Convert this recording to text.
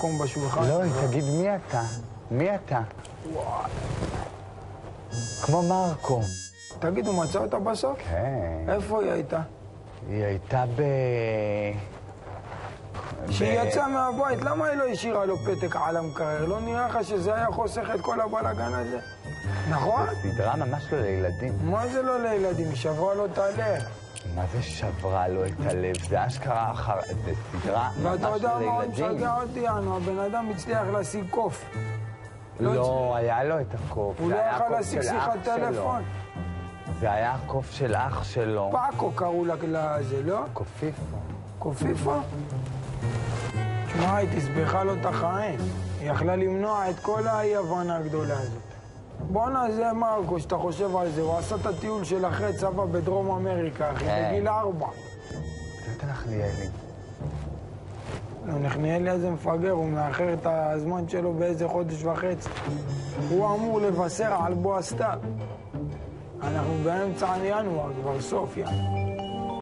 מקום בשולחן. לא, תגיד מי אתה? מי אתה? וואי. כמו מרקו. תגיד, הוא מצא אותה בסוף? כן. איפה היא הייתה? היא הייתה כשהיא יצאה מהבית, למה היא לא השאירה לו פתק על המקרר? לא נראה לך שזה היה חוסך את כל הבלגן הזה? נכון? זו סדרה ממש לא לילדים. מה זה לא לילדים? היא שברה לו את הלב. מה זה שברה לו את הלב? זה אשכרה זה סדרה ממש ואתה יודע מה עוד לילדים. משגע אותי, הבן אדם הצליח להשיג קוף. לא, היה לו את הקוף. הוא לא יכל להשיג שיחת טלפון. זה היה הקוף של אח שלו. פאקו קראו לזה, לא? קופיפו. קופיפו? תשמע, היא תסבכה לו את החיים. היא יכלה למנוע את כל האי-הבנה הגדולה הזאת. בואנה, זה מרקו, שאתה חושב על זה, הוא עשה את הטיול של אחרי צבא בדרום אמריקה, אחי, בגיל 4. זה נחליאלי. נחניאלי הזה מפגר, הוא מאחר את הזמן שלו באיזה חודש וחצי. הוא אמור לבשר על בוא הסתיו. אנחנו באמצע ינואר, כבר סוף ינואר.